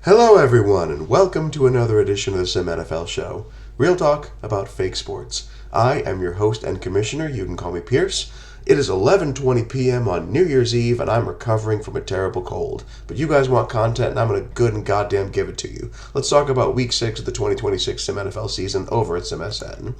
Hello, everyone, and welcome to another edition of the SimNFL show. Real talk about fake sports. I am your host and commissioner. You can call me Pierce. It is 11:20 p.m. on New Year's Eve, and I'm recovering from a terrible cold. But you guys want content, and I'm going to good and goddamn give it to you. Let's talk about Week 6 of the 2026 SimNFL season over at SimSN.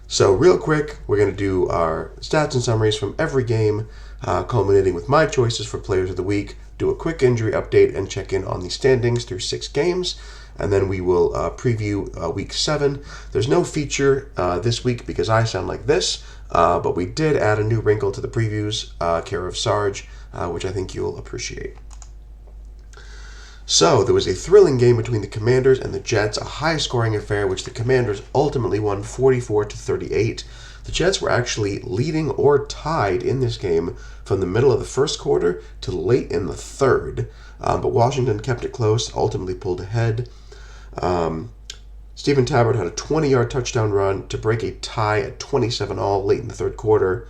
So real quick, we're going to do our stats and summaries from every game, culminating with my choices for players of the week, do a quick injury update, and check in on the standings through 6 games. And then we will preview Week 7. There's no feature this week because I sound like this, but we did add a new wrinkle to the previews, care of Sarge, which I think you'll appreciate. So, there was a thrilling game between the Commanders and the Jets, a high-scoring affair which the Commanders ultimately won 44-38. The Jets were actually leading or tied in this game from the middle of the first quarter to late in the third, but Washington kept it close, ultimately pulled ahead. Stephen Tabbert had a 20-yard touchdown run to break a tie at 27-all late in the third quarter,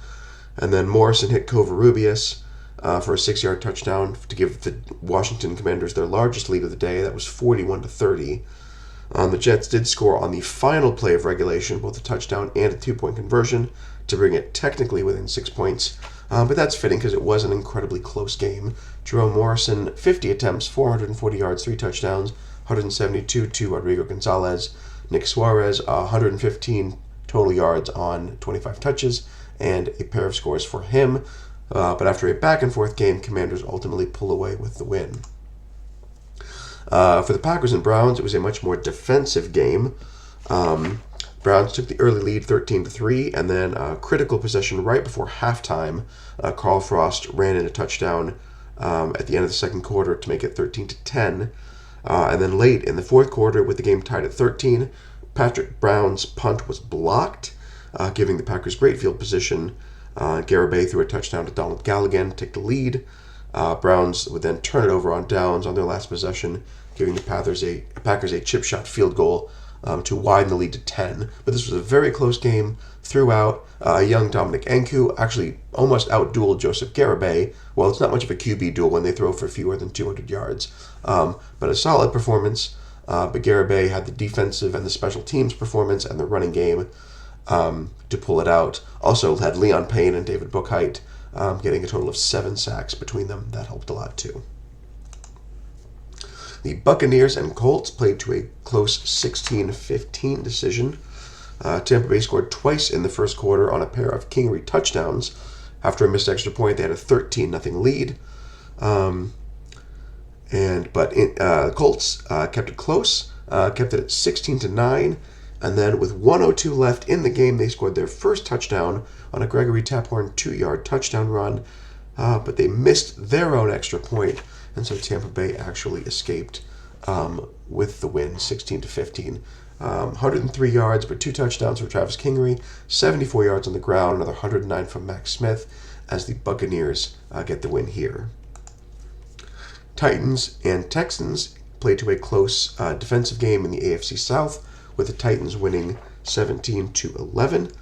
and then Morrison hit Covarrubias for a 6-yard touchdown to give the Washington Commanders their largest lead of the day. That was 41-30. The Jets did score on the final play of regulation, both a touchdown and a 2-point conversion, to bring it technically within 6 points. But that's fitting because it was an incredibly close game. Jerome Morrison, 50 attempts, 440 yards, 3 touchdowns, 172 to Rodrigo Gonzalez. Nick Suarez, 115 total yards on 25 touches, and a pair of scores for him. But after a back-and-forth game, Commanders ultimately pull away with the win. For the Packers and Browns, it was a much more defensive game. Browns took the early lead 13-3, and then a critical possession right before halftime. Carl Frost ran in a touchdown at the end of the second quarter to make it 13-10. And then late in the fourth quarter, with the game tied at 13, Patrick Brown's punt was blocked, giving the Packers great field position. Garibay threw a touchdown to Donald Galligan to take the lead. Browns would then turn it over on downs on their last possession, giving the Packers a chip shot field goal to widen the lead to 10. But this was a very close game throughout. Young Dominic Enku actually almost outdueled Joseph Garibay. Well, it's not much of a QB duel when they throw for fewer than 200 yards. But a solid performance. But Garibay had the defensive and the special teams performance and the running game to pull it out. Also had Leon Payne and David Bookheit getting a total of 7 sacks between them. That helped a lot too. The Buccaneers and Colts played to a close 16-15 decision. Tampa Bay scored twice in the first quarter on a pair of Kingery touchdowns. After a missed extra point, they had a 13-0 lead. The Colts kept it close, kept it at 16-9. And then with 1:02 left in the game, they scored their first touchdown on a Gregory Taphorn 2-yard touchdown run. But they missed their own extra point, and so Tampa Bay actually escaped with the win, 16-15. 103 yards, but 2 touchdowns for Travis Kingery, 74 yards on the ground, another 109 from Max Smith, as the Buccaneers get the win here. Titans and Texans played to a close defensive game in the AFC South, with the Titans winning 17-11.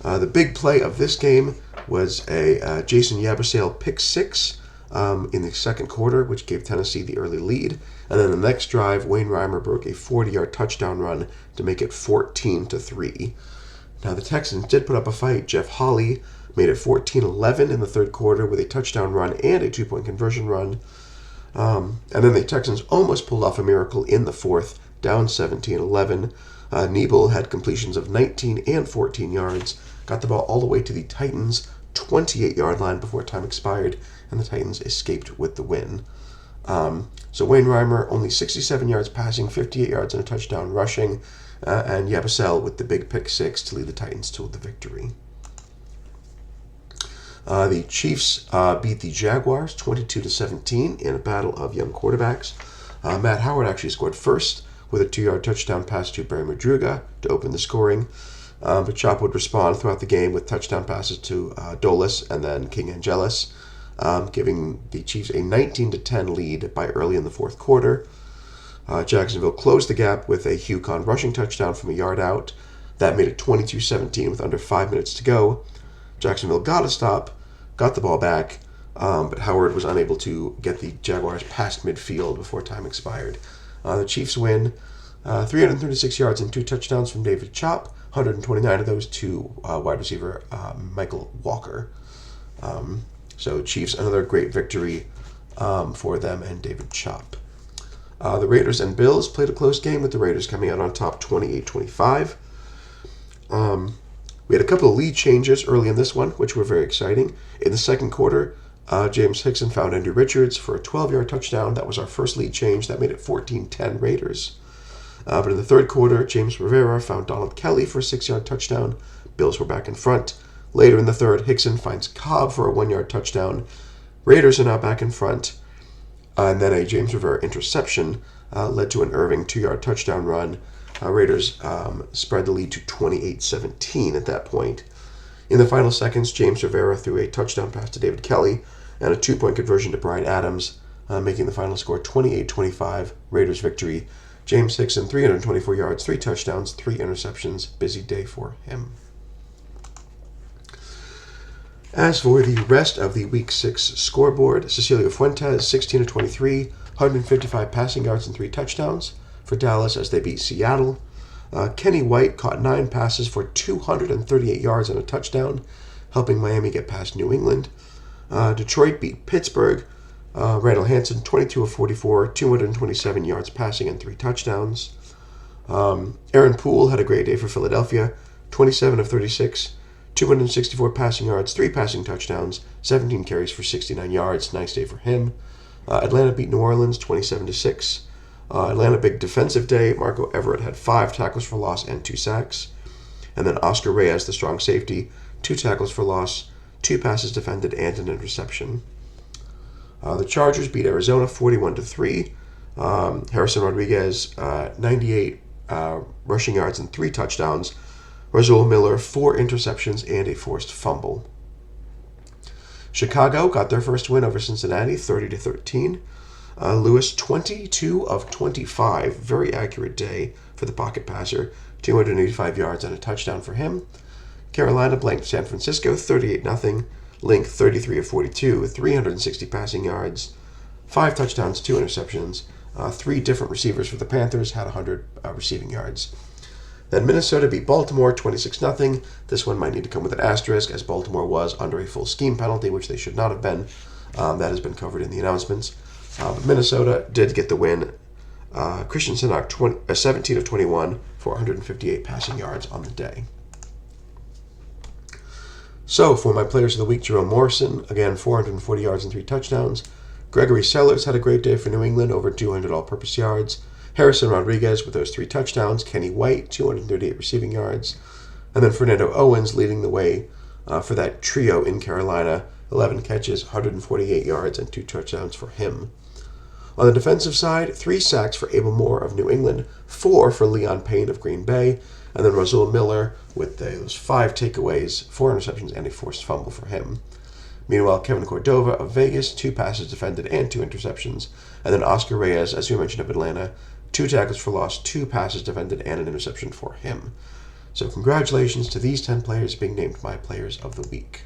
The big play of this game was a Jason Yabusele pick 6 in the second quarter, which gave Tennessee the early lead. And then the next drive, Wayne Reimer broke a 40-yard touchdown run to make it 14-3. Now the Texans did put up a fight. Jeff Hawley made it 14-11 in the third quarter with a touchdown run and a 2-point conversion run. And then the Texans almost pulled off a miracle in the fourth, down 17-11. Nebel had completions of 19 and 14 yards, got the ball all the way to the Titans' 28-yard line before time expired, and the Titans escaped with the win. So Wayne Reimer, only 67 yards passing, 58 yards and a touchdown rushing, and Yabusele with the big pick 6 to lead the Titans to the victory. The Chiefs beat the Jaguars 22-17 in a battle of young quarterbacks. Matt Howard actually scored first with a 2-yard touchdown pass to Barry Madruga to open the scoring. But Chop would respond throughout the game with touchdown passes to Dolis and then King Angelis, giving the Chiefs a 19-10 lead by early in the fourth quarter. Jacksonville closed the gap with a Hugh Kahn rushing touchdown from a yard out. That made it 22-17 with under 5 minutes to go. Jacksonville got a stop, got the ball back, but Howard was unable to get the Jaguars past midfield before time expired. The Chiefs win, 336 yards and 2 touchdowns from David Chop, 129 of those to wide receiver Michael Walker. So Chiefs, another great victory for them and David Chop. The Raiders and Bills played a close game with the Raiders coming out on top 28-25. We had a couple of lead changes early in this one, which were very exciting. In the second quarter, James Hickson found Andrew Richards for a 12-yard touchdown. That was our first lead change. That made it 14-10 Raiders. But in the third quarter, James Rivera found Donald Kelly for a 6-yard touchdown. Bills were back in front. Later in the third, Hickson finds Cobb for a 1-yard touchdown. Raiders are now back in front. And then a James Rivera interception led to an Irving 2-yard touchdown run. Raiders spread the lead to 28-17 at that point. In the final seconds, James Rivera threw a touchdown pass to David Kelly and a 2-point conversion to Bryan Adams, making the final score 28-25, Raiders victory. James Hickson, 324 yards, 3 touchdowns, 3 interceptions. Busy day for him. As for the rest of the Week 6 scoreboard, Cecilio Fuentes, 16 of 23, 155 passing yards and 3 touchdowns for Dallas as they beat Seattle. Kenny White caught 9 passes for 238 yards and a touchdown, helping Miami get past New England. Detroit beat Pittsburgh. Randall Hansen, 22 of 44, 227 yards passing and 3 touchdowns. Aaron Poole had a great day for Philadelphia, 27 of 36, 264 passing yards, 3 passing touchdowns, 17 carries for 69 yards. Nice day for him. Atlanta beat New Orleans, 27-6. Atlanta, big defensive day. Marco Everett had 5 tackles for loss and 2 sacks. And then Oscar Reyes, the strong safety, 2 tackles for loss, 2 passes defended, and an interception. The Chargers beat Arizona 41-3. Harrison Rodriguez, 98 rushing yards and 3 touchdowns. Razul Miller, 4 interceptions and a forced fumble. Chicago got their first win over Cincinnati, 30-13. Lewis, 22 of 25. Very accurate day for the pocket passer. 285 yards and a touchdown for him. Carolina blanked San Francisco, 38-0. Link, 33 of 42, 360 passing yards, 5 touchdowns, 2 interceptions. 3 different receivers for the Panthers had 100 receiving yards. Then Minnesota beat Baltimore 26-0. This one might need to come with an asterisk, as Baltimore was under a full scheme penalty, which they should not have been. That has been covered in the announcements. But Minnesota did get the win. Christian Sinnott, 17 of 21 for 158 passing yards on the day. So, for my players of the week, Jerome Morrison, again, 440 yards and 3 touchdowns. Gregory Sellers had a great day for New England, over 200 all-purpose yards. Harrison Rodriguez with those 3 touchdowns. Kenny White, 238 receiving yards. And then Fernando Owens leading the way for that trio in Carolina. 11 catches, 148 yards, and 2 touchdowns for him. On the defensive side, 3 sacks for Abel Moore of New England, 4 for Leon Payne of Green Bay, and then Razul Miller with those 5 takeaways, 4 interceptions, and a forced fumble for him. Meanwhile, Kevin Cordova of Vegas, 2 passes defended and 2 interceptions. And then Oscar Reyes, as we mentioned, of Atlanta, 2 tackles for loss, 2 passes defended, and an interception for him. So congratulations to these 10 players being named my players of the week.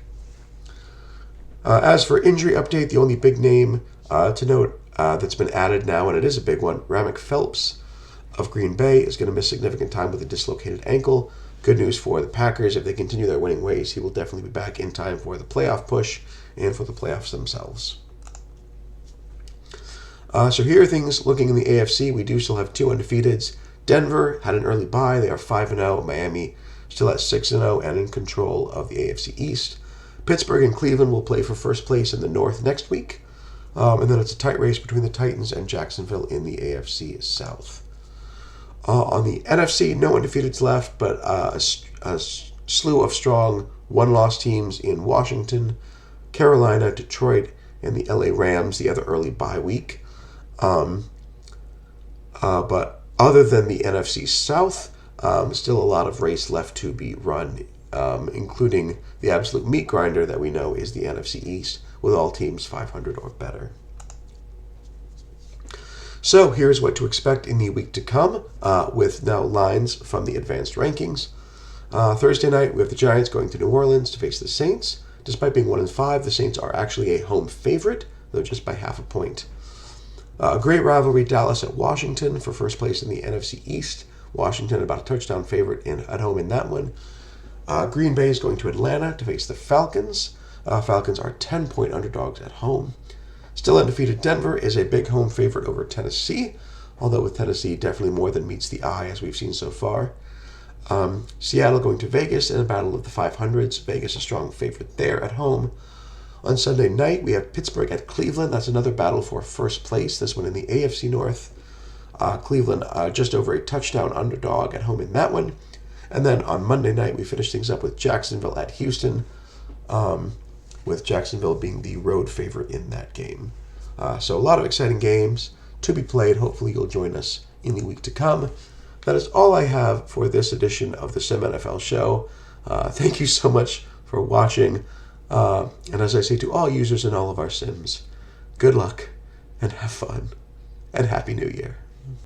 As for injury update, the only big name to note that's been added now, and it is a big one, Ramik Phelps of Green Bay is going to miss significant time with a dislocated ankle. Good news for the Packers. If they continue their winning ways, he will definitely be back in time for the playoff push and for the playoffs themselves. So here are things looking in the AFC. We do still have 2 undefeateds. Denver had an early bye. They are 5-0. Miami still at 6-0 and in control of the AFC East. Pittsburgh and Cleveland will play for first place in the North next week. And then it's a tight race between the Titans and Jacksonville in the AFC South. On the NFC, no undefeateds left, but a slew of strong one-loss teams in Washington, Carolina, Detroit, and the LA Rams, the other early bye week. But other than the NFC South, still a lot of race left to be run, including the absolute meat grinder that we know is the NFC East, with all teams 500 or better. So here's what to expect in the week to come, with now lines from the advanced rankings. Thursday night, we have the Giants going to New Orleans to face the Saints. Despite being 1-5, the Saints are actually a home favorite, though just by half a point. A great rivalry, Dallas at Washington for first place in the NFC East. Washington about a touchdown favorite at home in that one. Green Bay is going to Atlanta to face the Falcons. Falcons are 10-point underdogs at home. Still undefeated Denver is a big home favorite over Tennessee, although with Tennessee definitely more than meets the eye as we've seen so far. Seattle going to Vegas in a battle of the 500s. Vegas a strong favorite there at home. On Sunday night, we have Pittsburgh at Cleveland. That's another battle for first place, this one in the AFC North. Cleveland just over a touchdown underdog at home in that one. And then on Monday night, we finish things up with Jacksonville at Houston, with Jacksonville being the road favorite in that game. So a lot of exciting games to be played. Hopefully you'll join us in the week to come. That is all I have for this edition of the SimNFL show. Thank you so much for watching. And as I say to all users in all of our sims, good luck and have fun and Happy New Year.